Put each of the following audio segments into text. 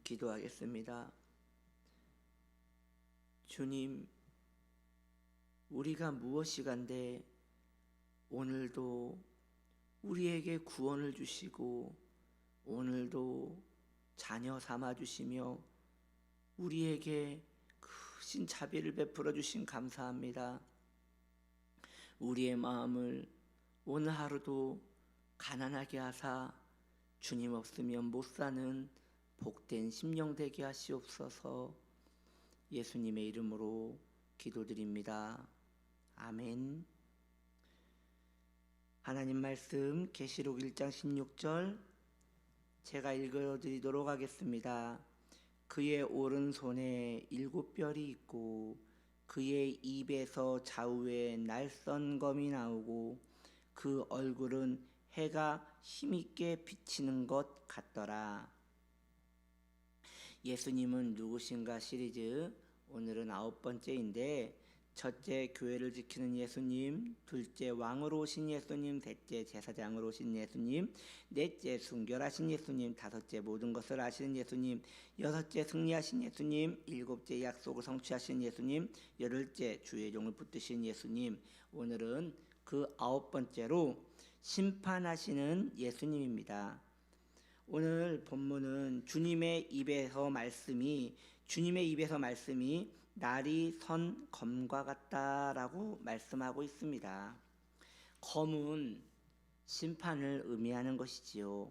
기도하겠습니다. 주님, 우리가 무엇이간데 오늘도 우리에게 구원을 주시고 오늘도 자녀 삼아 주시며 우리에게 크신 자비를 베풀어 주신 감사합니다. 우리의 마음을 오늘 하루도 가난하게 하사 주님 없으면 못 사는 복된 심령 되게 하시옵소서. 예수님의 이름으로 기도드립니다. 아멘. 하나님 말씀 계시록 1장 16절 제가 읽어드리도록 하겠습니다. 그의 오른손에 7별이 있고 그의 입에서 좌우에 날선검이 나오고 그 얼굴은 해가 힘있게 비치는 것 같더라. 예수님은 누구신가 시리즈 오늘은 9번째인데 첫째 교회를 지키는 예수님, 둘째 왕으로 오신 예수님, 셋째 제사장으로 오신 예수님, 넷째 순결하신 예수님, 다섯째 모든 것을 아시는 예수님, 여섯째 승리하신 예수님, 일곱째 약속을 성취하신 예수님, 열흘째 주의 종을 붙드신 예수님. 오늘은 그 9번째로 심판하시는 예수님입니다. 오늘 본문은 주님의 입에서 말씀이 날이 선 검과 같다라고 말씀하고 있습니다. 검은 심판을 의미하는 것이지요.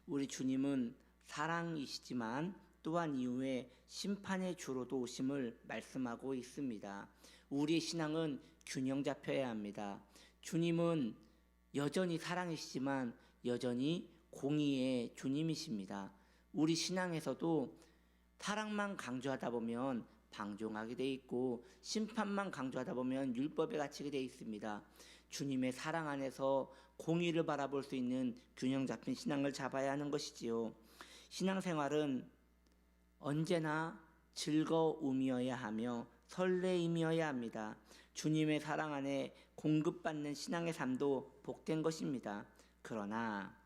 우리 주님은 사랑이시지만 또한 이후에 심판의 주로도 오심을 말씀하고 있습니다. 우리의 신앙은 균형 잡혀야 합니다. 주님은 여전히 사랑이시지만 여전히 공의의 주님이십니다. 우리 신앙에서도 사랑만 강조하다 보면 방종하게 돼 있고 심판만 강조하다 보면 율법에 갇히게 돼 있습니다. 주님의 사랑 안에서 공의를 바라볼 수 있는 균형 잡힌 신앙을 잡아야 하는 것이지요. 신앙생활은 언제나 즐거움이어야 하며 설레임이어야 합니다. 주님의 사랑 안에 공급받는 신앙의 삶도 복된 것입니다. 그러나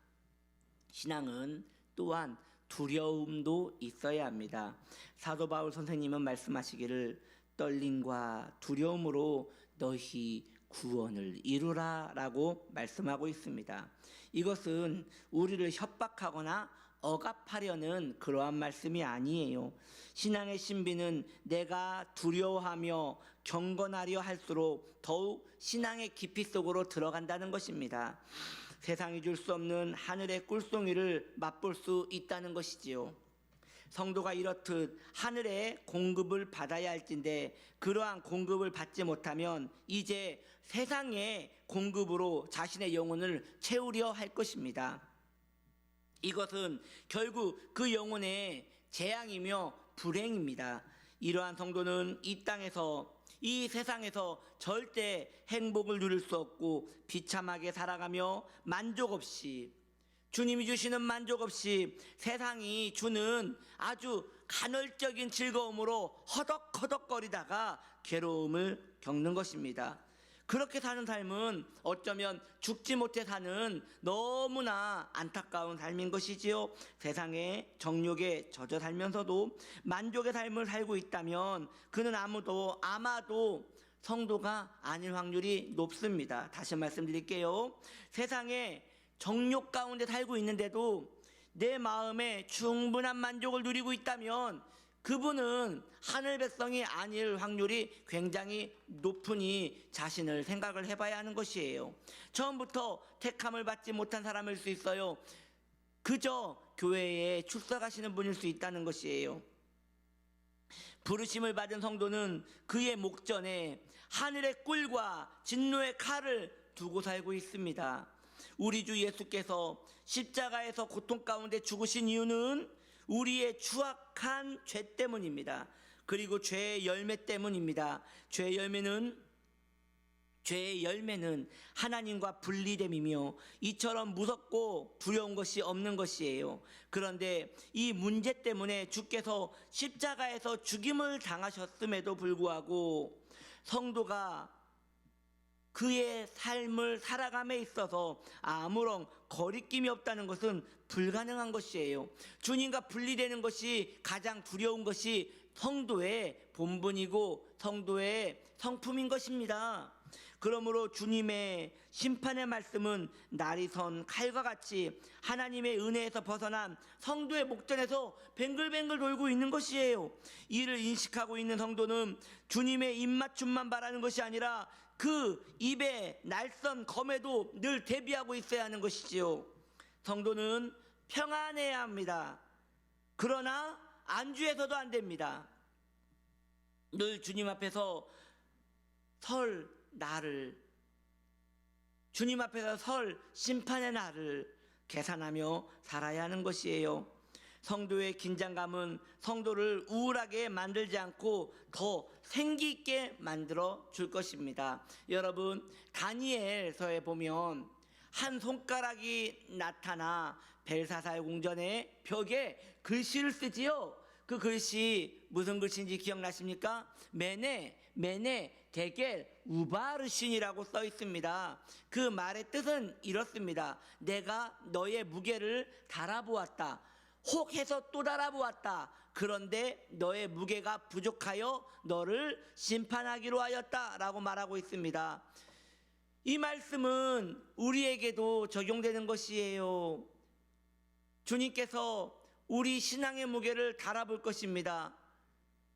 신앙은 또한 두려움도 있어야 합니다. 사도 바울 선생님은 말씀하시기를 떨림과 두려움으로 너희 구원을 이루라 라고 말씀하고 있습니다. 이것은 우리를 협박하거나 억압하려는 그러한 말씀이 아니에요. 신앙의 신비는 내가 두려워하며 경건하려 할수록 더욱 신앙의 깊이 속으로 들어간다는 것입니다. 세상이 줄 수 없는 하늘의 꿀송이를 맛볼 수 있다는 것이지요. 성도가 이렇듯 하늘의 공급을 받아야 할진데 그러한 공급을 받지 못하면 이제 세상의 공급으로 자신의 영혼을 채우려 할 것입니다. 이것은 결국 그 영혼의 재앙이며 불행입니다. 이러한 성도는 이 세상에서 절대 행복을 누릴 수 없고 비참하게 살아가며 만족 없이 주님이 주시는 만족 없이 세상이 주는 아주 간헐적인 즐거움으로 허덕허덕거리다가 괴로움을 겪는 것입니다. 그렇게 사는 삶은 어쩌면 죽지 못해 사는 너무나 안타까운 삶인 것이지요. 세상의 정욕에 젖어 살면서도 만족의 삶을 살고 있다면 그는 아마도 성도가 아닐 확률이 높습니다. 다시 말씀드릴게요. 세상에 정욕 가운데 살고 있는데도 내 마음에 충분한 만족을 누리고 있다면 그분은 하늘 백성이 아닐 확률이 굉장히 높으니 자신을 생각을 해봐야 하는 것이에요. 처음부터 택함을 받지 못한 사람일 수 있어요. 그저 교회에 출석하시는 분일 수 있다는 것이에요. 부르심을 받은 성도는 그의 목전에 하늘의 꿀과 진노의 칼을 두고 살고 있습니다. 우리 주 예수께서 십자가에서 고통 가운데 죽으신 이유는 우리의 추악한 죄 때문입니다. 그리고 죄의 열매 때문입니다. 죄의 열매는 하나님과 분리됨이며 이처럼 무섭고 두려운 것이 없는 것이에요. 그런데 이 문제 때문에 주께서 십자가에서 죽임을 당하셨음에도 불구하고 성도가 그의 삶을 살아감에 있어서 아무런 거리낌이 없다는 것은 불가능한 것이에요. 주님과 분리되는 것이 가장 두려운 것이 성도의 본분이고 성도의 성품인 것입니다. 그러므로 주님의 심판의 말씀은 날이 선 칼과 같이 하나님의 은혜에서 벗어난 성도의 목전에서 뱅글뱅글 돌고 있는 것이에요. 이를 인식하고 있는 성도는 주님의 입맞춤만 바라는 것이 아니라 그 입에 날선 검에도 늘 대비하고 있어야 하는 것이지요. 성도는 평안해야 합니다. 그러나 안주해서도 안 됩니다. 늘 주님 앞에서 설 날을, 주님 앞에서 설 심판의 날을 계산하며 살아야 하는 것이에요. 성도의 긴장감은 성도를 우울하게 만들지 않고 더 생기 있게 만들어 줄 것입니다. 여러분, 다니엘서에 보면 한 손가락이 나타나 벨사살 궁전의 벽에 글씨를 쓰지요. 그 글씨 무슨 글씨인지 기억나십니까? 메네 데겔 우바르신이라고 써 있습니다. 그 말의 뜻은 이렇습니다. 내가 너의 무게를 달아보았다. 혹해서 또 달아보았다. 그런데 너의 무게가 부족하여 너를 심판하기로 하였다 라고 말하고 있습니다. 이 말씀은 우리에게도 적용되는 것이에요. 주님께서 우리 신앙의 무게를 달아볼 것입니다.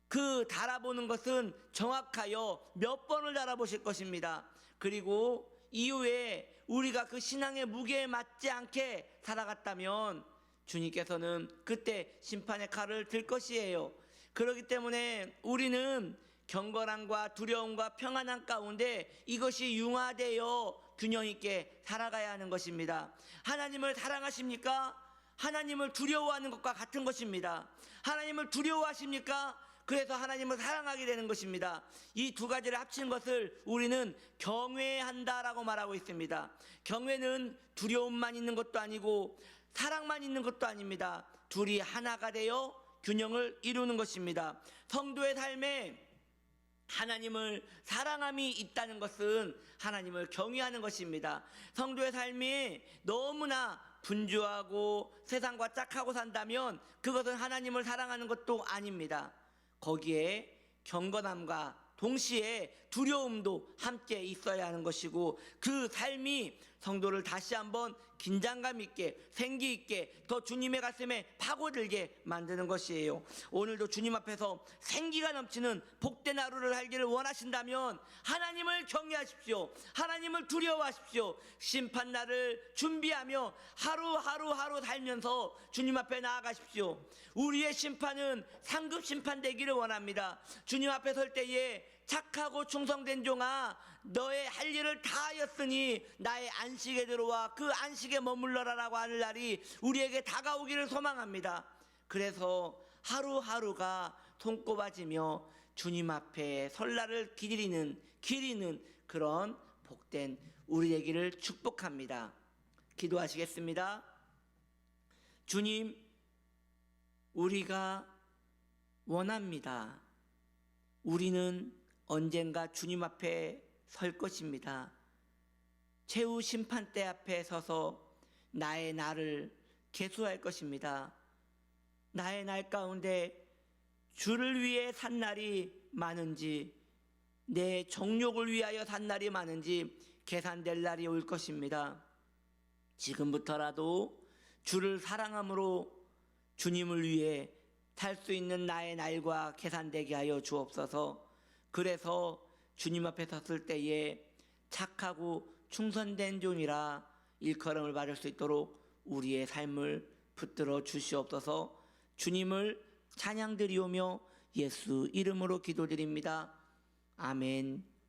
그 달아보는 것은 정확하여 몇 번을 달아보실 것입니다. 그리고 이후에 우리가 그 신앙의 무게에 맞지 않게 살아갔다면 주님께서는 그때 심판의 칼을 들 것이에요. 그렇기 때문에 우리는 경건함과 두려움과 평안함 가운데 이것이 융화되어 균형 있게 살아가야 하는 것입니다. 하나님을 사랑하십니까? 하나님을 두려워하는 것과 같은 것입니다. 하나님을 두려워하십니까? 그래서 하나님을 사랑하게 되는 것입니다. 이 두 가지를 합친 것을 우리는 경외한다라고 말하고 있습니다. 경외는 두려움만 있는 것도 아니고 사랑만 있는 것도 아닙니다. 둘이 하나가 되어 균형을 이루는 것입니다. 성도의 삶에 하나님을 사랑함이 있다는 것은 하나님을 경외하는 것입니다. 성도의 삶이 너무나 분주하고 세상과 짝하고 산다면 그것은 하나님을 사랑하는 것도 아닙니다. 거기에 경건함과 동시에 두려움도 함께 있어야 하는 것이고 그 삶이 성도를 다시 한번 긴장감 있게 생기 있게 더 주님의 가슴에 파고들게 만드는 것이에요. 오늘도 주님 앞에서 생기가 넘치는 복된 하루를 살기를 원하신다면 하나님을 경외하십시오. 하나님을 두려워하십시오. 심판날을 준비하며 하루 살면서 주님 앞에 나아가십시오. 우리의 심판은 상급 심판 되기를 원합니다. 주님 앞에 설 때에 착하고 충성된 종아, 너의 할 일을 다 하였으니 나의 안식에 들어와 그 안식에 머물러라라고 하는 날이 우리에게 다가오기를 소망합니다. 그래서 하루하루가 손꼽아지며 주님 앞에 설날을 기리는 그런 복된 우리 되기를 축복합니다. 기도하시겠습니다. 주님, 우리가 원합니다. 우리는 언젠가 주님 앞에 설 것입니다. 최후 심판대 앞에 서서 나의 날을 계수할 것입니다. 나의 날 가운데 주를 위해 산 날이 많은지 내 정욕을 위하여 산 날이 많은지 계산될 날이 올 것입니다. 지금부터라도 주를 사랑함으로 주님을 위해 살 수 있는 나의 날과 계산되게 하여 주옵소서. 그래서 주님 앞에 섰을 때에 착하고 충성된 종이라 일컬음을 받을 수 있도록 우리의 삶을 붙들어 주시옵소서. 주님을 찬양드리오며 예수 이름으로 기도드립니다. 아멘.